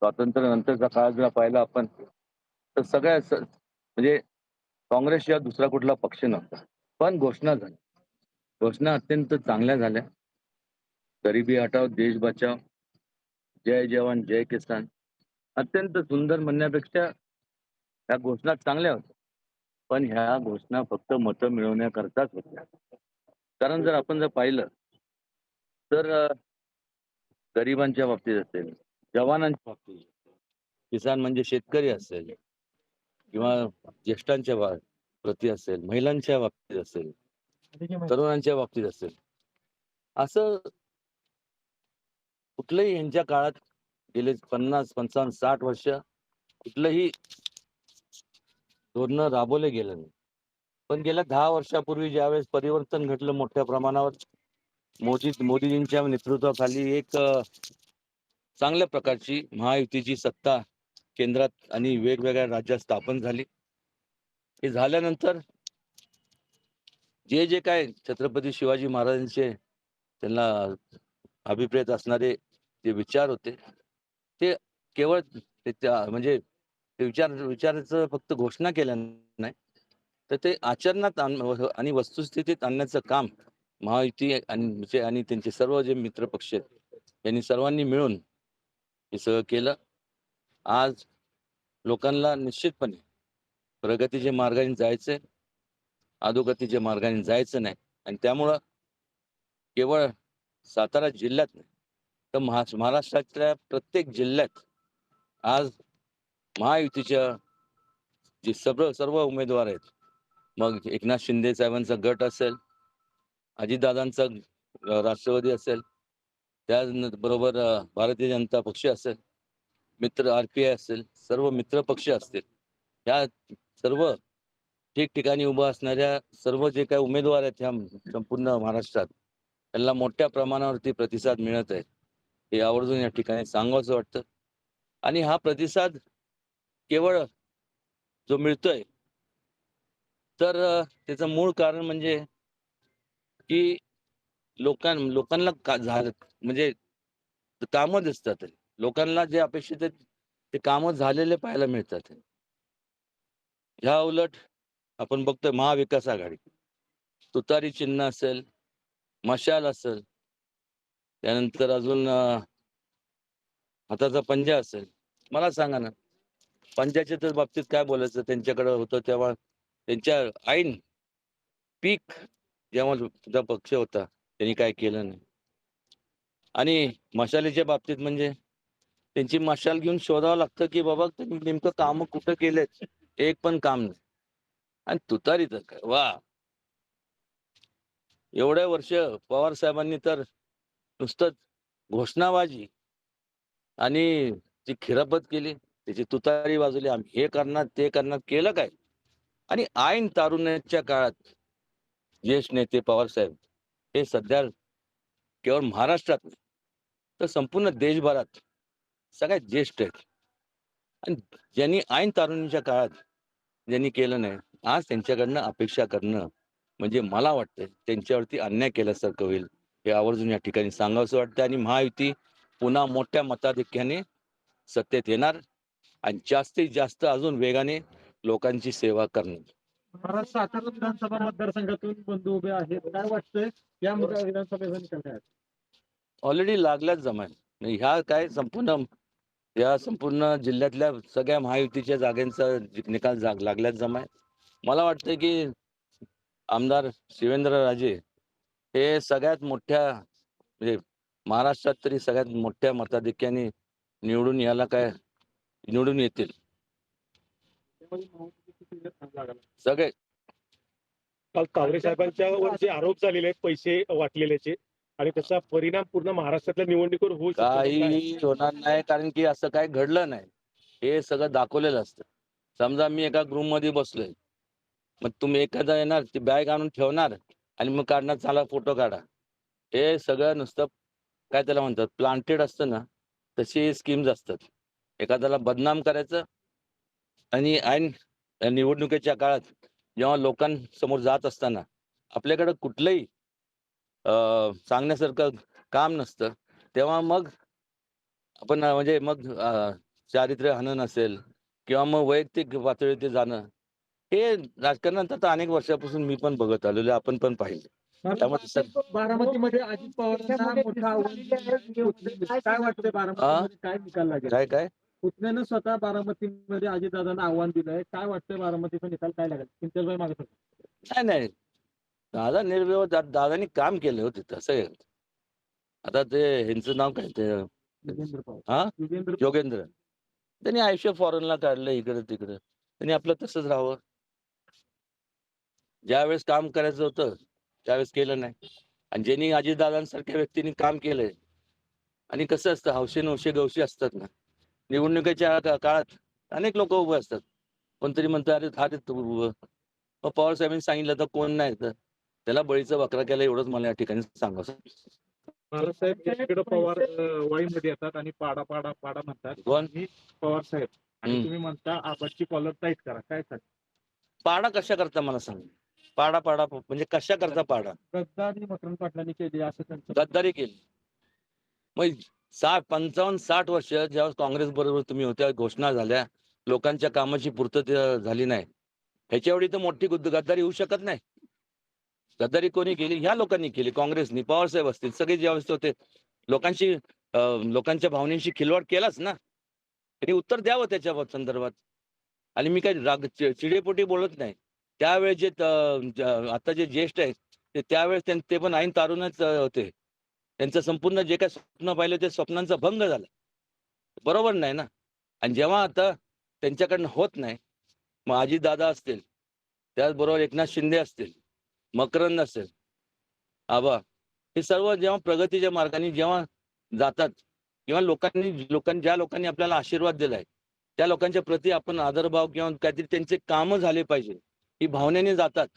स्वातंत्र्यानंतरचा काळ जर पाहिला आपण, तर म्हणजे काँग्रेसशिवाय दुसरा कुठला पक्ष नव्हता. पण घोषणा झाल्या. घोषणा अत्यंत चांगल्या झाल्या. गरिबी हटाओ, देश बचाओ, जय जवान, जय किसान. अत्यंत सुंदर म्हणण्यापेक्षा ह्या घोषणा चांगल्या होत्या. पण ह्या घोषणा फक्त मतं मिळवण्याकरताच होत्या. कारण जर आपण पाहिलं, तर गरिबांच्या बाबतीत असेल, जवानांच्या बाबतीत, किसान म्हणजे शेतकरी असेल किंवा ज्येष्ठांच्या प्रती असेल, महिलांच्या बाबतीत असेल, तरुणांच्या बाबतीत असेल, असं कुठलंही यांच्या काळात गेले 50, 55, 60 वर्ष कुठलंही धोरणं राबवलं गेलं नाही. पण गेल्या 10 वर्षापूर्वी ज्यावेळेस परिवर्तन घडलं मोठ्या प्रमाणावर, मोदीजींच्या नेतृत्वाखाली एक चांगल्या प्रकारची महायुतीची सत्ता केंद्रात आणि वेगवेगळ्या राज्यात स्थापन झाली. हे झाल्यानंतर जे जे काय छत्रपती शिवाजी महाराजांचे त्यांना अभिप्रेत असणारे जे विचार होते, ते केवळ म्हणजे ते विचाराचं फक्त घोषणा केल्या नाही, तर ते आचरणात आणि वस्तुस्थितीत आणण्याचं काम महायुती आणि त्यांचे सर्व जे मित्र पक्ष आहेत, यांनी सर्वांनी मिळून हे सगळं केलं. आज लोकांना निश्चितपणे प्रगतीच्या मार्गाने जायचंय, अधोगतीच्या मार्गाने जायचं नाही. आणि त्यामुळं केवळ सातारा जिल्ह्यात नाही, तर महाराष्ट्रातल्या प्रत्येक जिल्ह्यात आज महायुतीच्या जे सर्व सर्व उमेदवार आहेत, मग एकनाथ शिंदे साहेबांचा गट असेल, अजितदादांचा राष्ट्रवादी असेल, त्याचबरोबर भारतीय जनता पक्ष असेल, मित्र RPI असेल, सर्व मित्र पक्ष असतील, या सर्व ठिकठिकाणी उभं असणाऱ्या सर्व जे काही उमेदवार आहेत ह्या संपूर्ण महाराष्ट्रात, त्यांना मोठ्या प्रमाणावरती प्रतिसाद मिळत आहे. हे आवर्जून या ठिकाणी सांगावंसं वाटतं. आणि हा प्रतिसाद केवळ जो मिळतोय, तर त्याचं मूळ कारण म्हणजे की लोकांना झालं म्हणजे कामं दिसतात. लोकांना जे अपेक्षित आहेत, ते कामं झालेले पाहायला मिळतात. ह्या उलट आपण बघतोय महाविकास आघाडी, तुतारी चिन्ह असेल, मशाल असेल, त्यानंतर अजून हाताचा पंजा असेल. मला सांगा ना, पंजाच्या तर बाबतीत काय बोलायचं? त्यांच्याकडे होतं तेव्हा त्यांच्या ऐन पीक जेव्हा तुझा पक्ष होता, त्यांनी काय केलं नाही. आणि मशालीच्या बाबतीत म्हणजे त्यांची मशाल घेऊन शोधावं लागतं, की बाबा त्यांनी नेमकं कामं कुठं केलेत? एक पण काम नाही. आणि तुतारी तर काय वाह! एवढ्या वर्ष पवार साहेबांनी तर नुसतं घोषणाबाजी आणि जी खिरापत केली, त्याची तुतारी वाजवली. आम्ही हे करणार, ते करणार. केलं काय? आणि ऐन तारुण्याच्या काळात ज्येष्ठ नेते पवार साहेब हे सध्या केवळ महाराष्ट्रात नाही, तर संपूर्ण देशभरात सगळ्यात ज्येष्ठ आहेत. आणि ज्यांनी ऐन तारुण्याच्या काळात ज्यांनी केलं नाही, आज त्यांच्याकडनं अपेक्षा करणं म्हणजे मला वाटतं त्यांच्यावरती अन्याय केल्यासारखं होईल. हे आवर्जून या ठिकाणी सांगावंसं वाटतं. आणि महायुती पुन्हा मोठ्या मताधिक्याने सत्तेत येणार आणि जास्तीत जास्त अजून वेगाने लोकांची सेवा करणार. महाराष्ट्र सातारा विधानसभा मतदारसंघातून बंधू उभे आहेत. काय वाटतंय या विधानसभेचा निकाल काय? ऑलरेडी लागल्याच जमाय. ह्या काय संपूर्ण जिल्ह्यातल्या सगळ्या महायुतीच्या जागांचा निकाल लागल्याच जमाय. मला वाटतं की आमदार शिवेंद्रराजे हे सगळ्यात मोठ्या म्हणजे महाराष्ट्रात तरी सगळ्यात मोठ्या मताधिक्याने निवडून येतील. सगळे काल तावरे साहेबांच्यावर जे आरोप झालेले आहेत पैसे वाटलेल्याचे आणि त्याचा परिणाम पूर्ण महाराष्ट्रातल्या निवडणुकीवर होऊ शकतो. काही होणार नाही, कारण की असं काही घडलं नाही. हे सगळं दाखवलेलं असतं. समजा मी एका मध्ये बसलोय, मग तुम्ही एखादा येणार, ती बॅग आणून ठेवणार आणि मग काढणार, चला फोटो काढा. हे सगळं नुसतं काय त्याला म्हणतात, प्लांटेड असतं ना, तशी स्कीम्स असतात. एखाद्याला बदनाम करायचं आणि ऐन निवडणुकीच्या काळात जेव्हा लोकांसमोर जात असताना आपल्याकडे कुठलंही सांगण्यासारखं काम नसतं, तेव्हा मग आपण म्हणजे मग चारित्र्य हनन असेल किंवा मग वैयक्तिक पातळी ते जाणं, हे राजकारणात आता अनेक वर्षापासून मी पण बघत आलेलो आहे, आपण पण पाहिलं. त्यामुळे बारामतीमध्ये अजित पवारांना मोठं आव्हान दिलेलं आहे. काय वाटतंय बारामतीमध्ये काय निकाल लागेल? काय काय पुतण्यानं स्वतः बारामतीमध्ये अजितदादांना आव्हान दिलंय. काय वाटतंय बारामतीचा निकाल काय लागेल? इंटरव्ह्यू मागत नाही नाही दादा निर्व्यव दादानी काम केलं होते तसं आहे. आता ते ह्यांचं नाव काय ते युगेंद्र पवार. हा युगेंद्र योगेंद्र, त्यांनी आयुष्य फॉरेनला काढलं इकडे तिकडे, त्यांनी आपलं तसंच राहावं. ज्यावेळेस काम करायचं होतं त्यावेळेस केलं नाही. आणि ज्यांनी अजितदादांसारख्या व्यक्तींनी काम केलंय, आणि कसं असतं हौशे नवशे गवशी असतात ना, निवडणुकीच्या काळात अनेक लोक उभे असतात. कोणतरी म्हणतं अरे हा ते मग पवार साहेबांनी सांगितलं तर कोण नाही तर त्याला बळीचा बकरा केला, एवढंच मला या ठिकाणी सांगावं. बाळासाहेब एकीकडे पवार वाईमध्ये येतात आणि पाडा पाडा पाडा म्हणतात. कोण? ही पवार साहेब आणि हम्म. तुम्ही म्हणता आबाची कॉलर टाईट करा. काय सांग? पाडा कशा करता मला सांग. पाडा पाडा म्हणजे कशा करता पाडा? गद्दारी मकरंद पाटलांनी केली असं त्यांचं गद्दारी केली. मग 55-60 वर्ष जेव्हा काँग्रेस बरोबर तुम्ही होत्या, घोषणा झाल्या, लोकांच्या कामाची पूर्तता झाली नाही, ह्याच्या एवढी तर मोठी गद्दारी होऊ शकत नाही. गद्दारी कोणी केली? ह्या लोकांनी केली, काँग्रेसनी. पवारसाहेब असतील, सगळे ज्यावेळेस होते लोकांशी लोकांच्या भावनेशी खिलवाड केलाच ना. त्यांनी उत्तर द्यावं त्याच्या संदर्भात. आणि मी काही राग चिडेपोटी बोलत नाही. त्यावेळेस जे आता जे ज्येष्ठ आहेत ते त्यावेळेस ते पण ऐन तारुणच होते. त्यांचं संपूर्ण जे काही स्वप्न पाहिलं ते स्वप्नांचा भंग झाला. बरोबर नाही ना. आणि जेव्हा आता त्यांच्याकडनं होत नाही, मग अजितदादा असतील, त्याचबरोबर एकनाथ शिंदे असतील, मकरंद असेल, आबा, हे सर्व जेव्हा प्रगतीच्या मार्गाने जेव्हा जातात किंवा ज्या लोकांनी आपल्याला आशीर्वाद दिलाय त्या लोकांच्या प्रती आपण आदरभाव किंवा काहीतरी त्यांचे कामं झाले पाहिजे ही भावनेने जातात,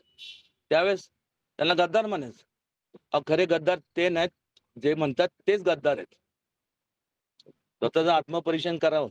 त्यावेळेस त्यांना गद्दार म्हणायचं. खरे गद्दार ते नाहीत, जे म्हणतात तेच गद्दार आहेत. स्वतःचं आत्मपरीक्षण करावं.